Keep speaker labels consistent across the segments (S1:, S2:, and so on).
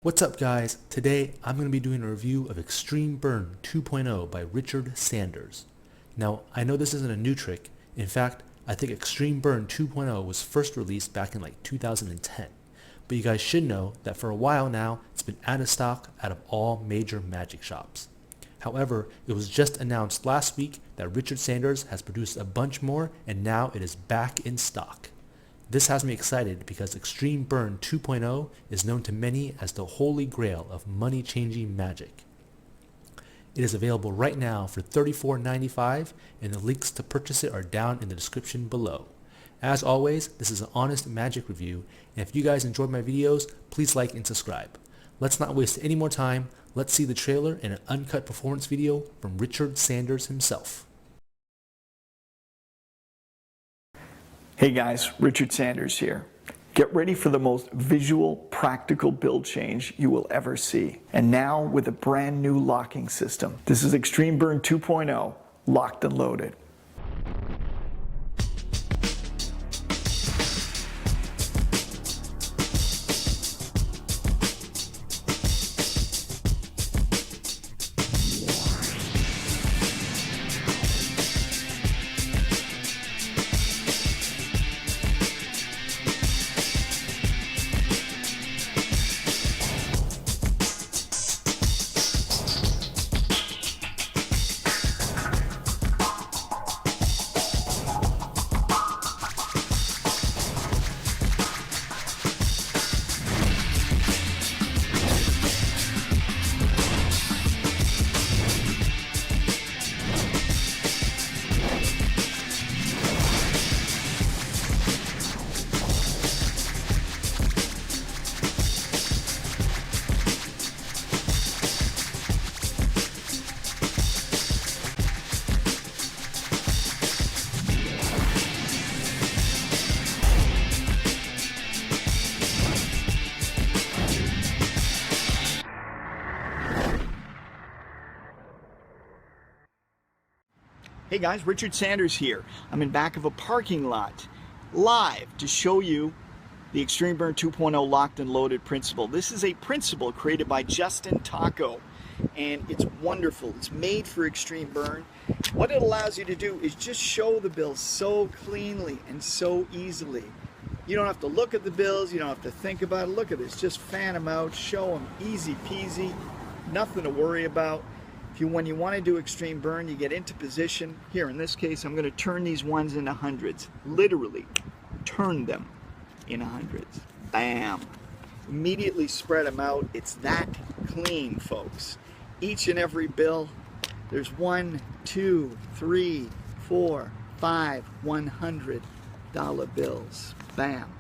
S1: What's up guys? Today I'm going to be doing a review of Extreme Burn 2.0 by Richard Sanders. Now I know this isn't a new trick. In fact, I think Extreme Burn 2.0 was first released back in like 2010. But you guys should know that for a while now it's been out of stock out of all major magic shops. However, it was just announced last week that Richard Sanders has produced a bunch more and now it is back in stock. This has me excited because Extreme Burn 2.0 is known to many as the holy grail of money-changing magic. It is available right now for $34.95 and the links to purchase it are down in the description below. As always, this is an honest magic review, and if you guys enjoyed my videos, please like and subscribe. Let's not waste any more time. Let's see the trailer and an uncut performance video from Richard Sanders himself.
S2: Hey guys, Richard Sanders here. Get ready for the most visual, practical build change you will ever see. And now with a brand new locking system. This is Extreme Burn 2.0, locked and loaded. Hey guys, Richard Sanders here. I'm in back of a parking lot, live to show you the Extreme Burn 2.0 locked and loaded principle. This is a principle created by Justin Tocko, and it's wonderful. It's made for Extreme Burn. What it allows you to do is just show the bills so cleanly and so easily. You don't have to look at the bills, you don't have to think about it. Look at this, just fan them out, show them, easy peasy, nothing to worry about. When you want to do Extreme Burn, you get into position. Here, in this case, I'm going to turn these ones into hundreds. Literally, turn them into hundreds. Bam! Immediately spread them out. It's that clean, folks. Each and every bill, there's 1, 2, 3, 4, 5 $100 bills. Bam!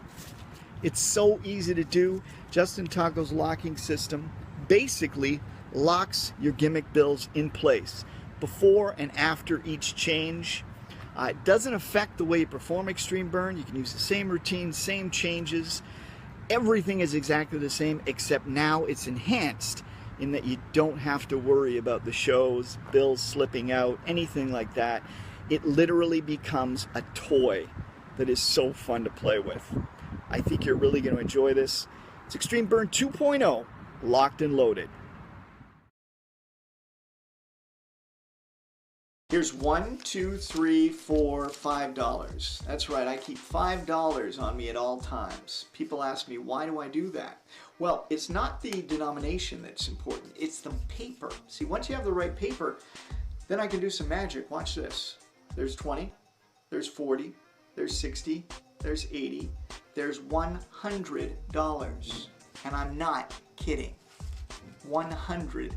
S2: It's so easy to do. Justin Tocko's locking system basically locks your gimmick bills in place before and after each change. It doesn't affect the way you perform Extreme Burn. You can use the same routine, same changes. Everything is exactly the same, except now it's enhanced in that you don't have to worry about the shows, bills slipping out, anything like that. It literally becomes a toy that is so fun to play with. I think you're really going to enjoy this. It's Extreme Burn 2.0, locked and loaded. Here's $1, $2, $3, $4, $5. That's right, I keep $5 on me at all times. People ask me, why do I do that? Well, it's not the denomination that's important, it's the paper. See, once you have the right paper, then I can do some magic. Watch this. There's 20, there's 40, there's 60, there's 80, there's $100. And I'm not kidding. $100.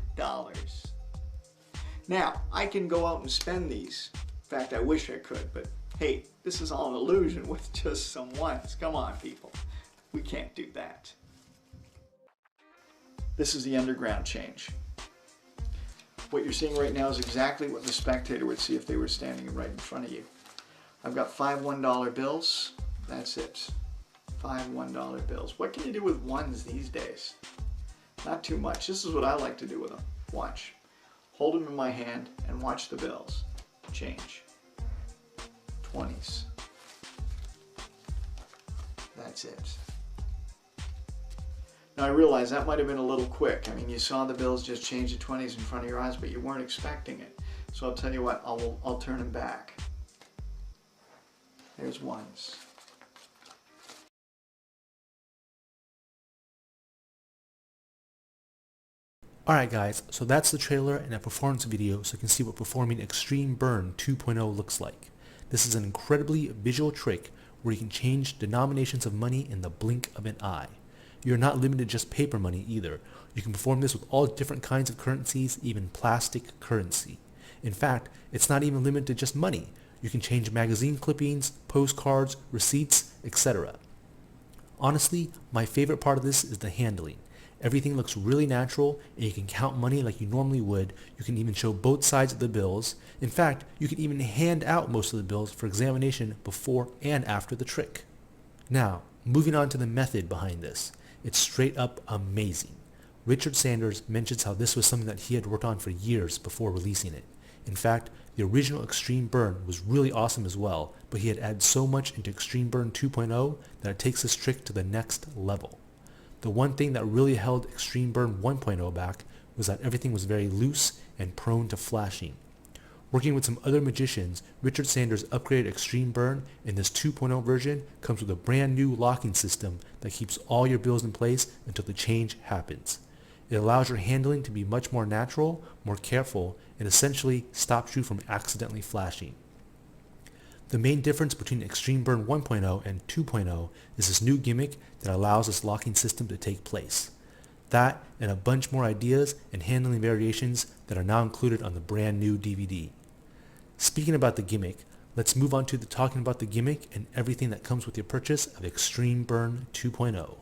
S2: Now, I can go out and spend these. In fact, I wish I could, but hey, this is all an illusion with just some ones. Come on, people. We can't do that. This is the underground change. What you're seeing right now is exactly what the spectator would see if they were standing right in front of you. I've got 5 $1 bills. That's it. 5 $1 bills. What can you do with ones these days? Not too much. This is what I like to do with them. Watch. Hold them in my hand and watch the bills change. 20s. That's it. Now I realize that might have been a little quick. I mean, you saw the bills just change to 20s in front of your eyes, but you weren't expecting it. So I'll tell you what, I'll turn them back. There's ones.
S1: Alright guys, so that's the trailer and a performance video so you can see what performing Extreme Burn 2.0 looks like. This is an incredibly visual trick where you can change denominations of money in the blink of an eye. You're not limited to just paper money either. You can perform this with all different kinds of currencies, even plastic currency. In fact, it's not even limited to just money. You can change magazine clippings, postcards, receipts, etc. Honestly, my favorite part of this is the handling. Everything looks really natural and you can count money like you normally would. You can even show both sides of the bills. In fact, you can even hand out most of the bills for examination before and after the trick. Now, moving on to the method behind this. It's straight up amazing. Richard Sanders mentions how this was something that he had worked on for years before releasing it. In fact, the original Extreme Burn was really awesome as well, but he had added so much into Extreme Burn 2.0 that it takes this trick to the next level. The one thing that really held Extreme Burn 1.0 back was that everything was very loose and prone to flashing. Working with some other magicians, Richard Sanders upgraded Extreme Burn, and this 2.0 version comes with a brand new locking system that keeps all your bills in place until the change happens. It allows your handling to be much more natural, more careful, and essentially stops you from accidentally flashing. The main difference between Extreme Burn 1.0 and 2.0 is this new gimmick that allows this locking system to take place. That and a bunch more ideas and handling variations that are now included on the brand new DVD. Speaking about the gimmick, let's move on to talking about the gimmick and everything that comes with your purchase of Extreme Burn 2.0.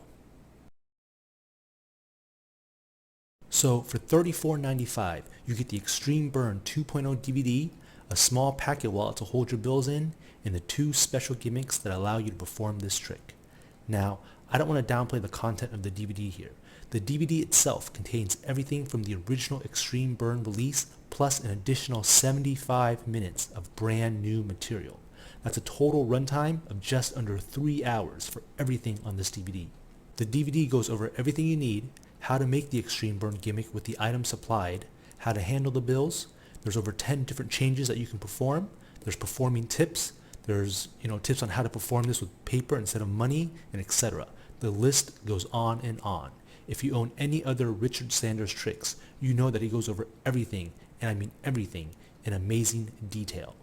S1: So for $34.95, you get the Extreme Burn 2.0 DVD, a small packet wallet to hold your bills in, and the two special gimmicks that allow you to perform this trick. Now, I don't want to downplay the content of the DVD here. The DVD itself contains everything from the original Extreme Burn release plus an additional 75 minutes of brand new material. That's a total runtime of just under 3 hours for everything on this DVD. The DVD goes over everything you need, how to make the Extreme Burn gimmick with the items supplied, how to handle the bills. There's over 10 different changes that you can perform. There's performing tips. There's tips on how to perform this with paper instead of money, and etc. The list goes on and on. If you own any other Richard Sanders tricks, you know that he goes over everything, and I mean everything, in amazing detail.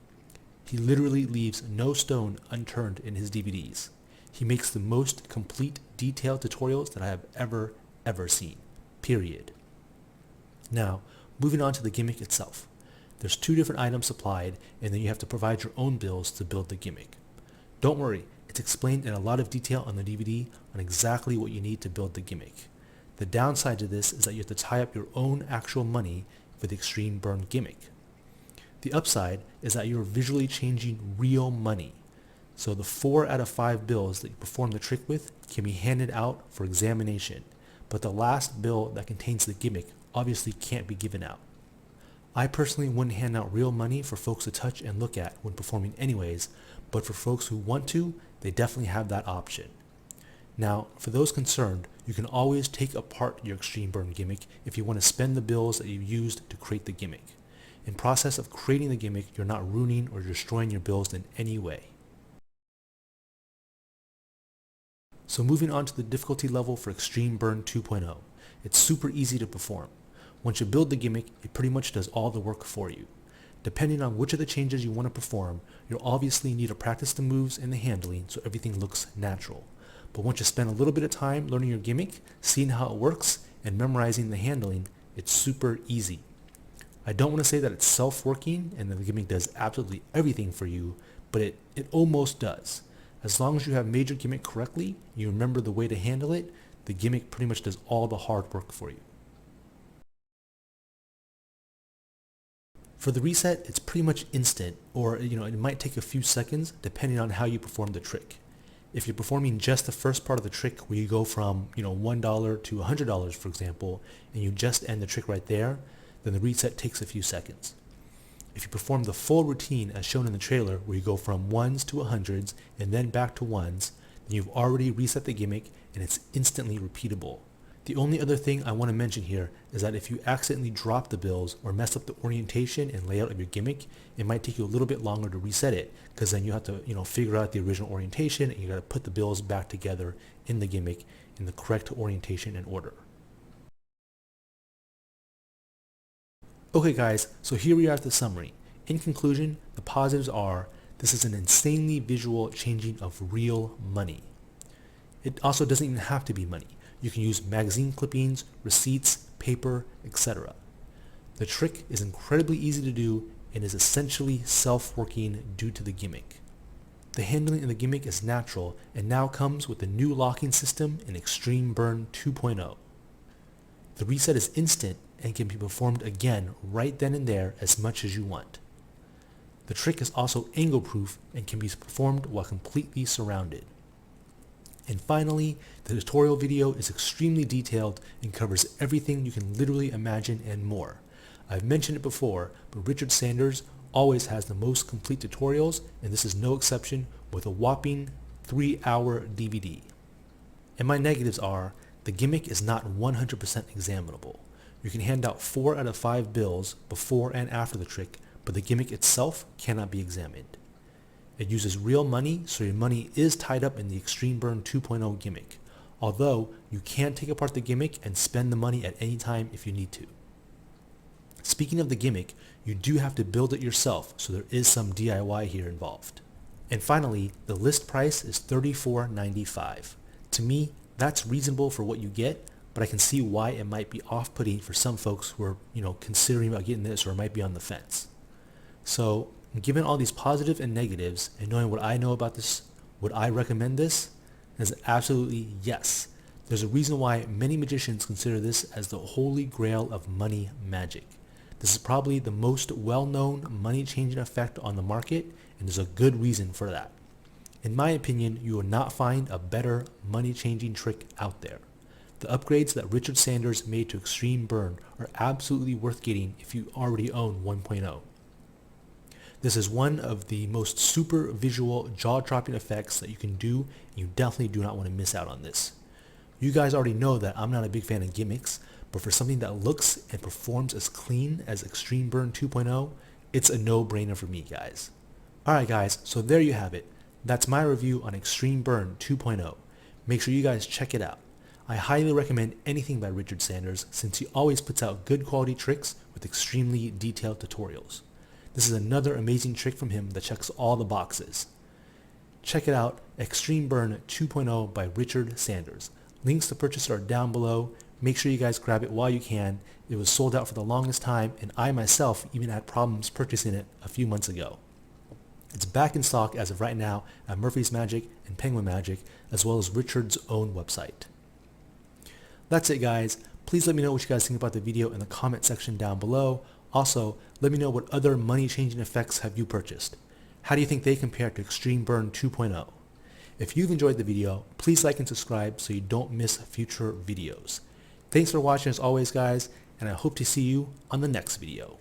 S1: He literally leaves no stone unturned in his DVDs. He makes the most complete detailed tutorials that I have ever seen. Period. Now, moving on to the gimmick itself. There's 2 different items supplied, and then you have to provide your own bills to build the gimmick. Don't worry, it's explained in a lot of detail on the DVD on exactly what you need to build the gimmick. The downside to this is that you have to tie up your own actual money for the Extreme Burn gimmick. The upside is that you're visually changing real money. So the 4 out of 5 bills that you perform the trick with can be handed out for examination, but the last bill that contains the gimmick obviously can't be given out. I personally wouldn't hand out real money for folks to touch and look at when performing anyways, but for folks who want to, they definitely have that option. Now, for those concerned, you can always take apart your Extreme Burn gimmick if you want to spend the bills that you used to create the gimmick. In process of creating the gimmick, you're not ruining or destroying your bills in any way. So moving on to the difficulty level for Extreme Burn 2.0. It's super easy to perform. Once you build the gimmick, it pretty much does all the work for you. Depending on which of the changes you want to perform, you'll obviously need to practice the moves and the handling so everything looks natural. But once you spend a little bit of time learning your gimmick, seeing how it works, and memorizing the handling, it's super easy. I don't want to say that it's self-working and that the gimmick does absolutely everything for you, but it almost does. As long as you have made your gimmick correctly, you remember the way to handle it, the gimmick pretty much does all the hard work for you. For the reset, it's pretty much instant, or it might take a few seconds depending on how you perform the trick. If you're performing just the first part of the trick where you go from $1 to $100 for example, and you just end the trick right there, then the reset takes a few seconds. If you perform the full routine as shown in the trailer where you go from 1s to 100s and then back to 1s, then you've already reset the gimmick and it's instantly repeatable. The only other thing I want to mention here is that if you accidentally drop the bills or mess up the orientation and layout of your gimmick, it might take you a little bit longer to reset it, because then you have to, figure out the original orientation, and you got to put the bills back together in the gimmick in the correct orientation and order. Okay guys, so here we are at the summary. In conclusion, the positives are, this is an insanely visual changing of real money. It also doesn't even have to be money. You can use magazine clippings, receipts, paper, etc. The trick is incredibly easy to do and is essentially self-working due to the gimmick. The handling of the gimmick is natural and now comes with the new locking system in Extreme Burn 2.0. The reset is instant and can be performed again right then and there as much as you want. The trick is also angle proof and can be performed while completely surrounded. And finally, the tutorial video is extremely detailed and covers everything you can literally imagine and more. I've mentioned it before, but Richard Sanders always has the most complete tutorials, and this is no exception, with a whopping 3-hour DVD. And my negatives are, the gimmick is not 100% examinable. You can hand out 4 out of 5 bills before and after the trick, but the gimmick itself cannot be examined. It uses real money, so your money is tied up in the Extreme Burn 2.0 gimmick, although you can take apart the gimmick and spend the money at any time if you need to. Speaking of the gimmick, you do have to build it yourself, so there is some DIY here involved. And finally, the list price is $34.95. To me, that's reasonable for what you get, but I can see why it might be off-putting for some folks who are, considering about getting this or might be on the fence. So, given all these positives and negatives, and knowing what I know about this, would I recommend this? Is absolutely yes. There's a reason why many magicians consider this as the holy grail of money magic. This is probably the most well-known money-changing effect on the market, and there's a good reason for that. In my opinion, you will not find a better money-changing trick out there. The upgrades that Richard Sanders made to Extreme Burn are absolutely worth getting if you already own 1.0. This is one of the most super visual, jaw-dropping effects that you can do, and you definitely do not want to miss out on this. You guys already know that I'm not a big fan of gimmicks, but for something that looks and performs as clean as Extreme Burn 2.0, it's a no-brainer for me, guys. Alright guys, so there you have it. That's my review on Extreme Burn 2.0. Make sure you guys check it out. I highly recommend anything by Richard Sanders, since he always puts out good quality tricks with extremely detailed tutorials. This is another amazing trick from him that checks all the boxes. Check it out, Extreme Burn 2.0 by Richard Sanders. Links to purchase are down below. Make sure you guys grab it while you can. It was sold out for the longest time, and I myself even had problems purchasing it a few months ago. It's back in stock as of right now at Murphy's Magic and Penguin Magic, as well as Richard's own website. That's it guys. Please let me know what you guys think about the video in the comment section down below. Also, let me know what other money-changing effects have you purchased. How do you think they compare to Extreme Burn 2.0? If you've enjoyed the video, please like and subscribe so you don't miss future videos. Thanks for watching as always guys, and I hope to see you on the next video.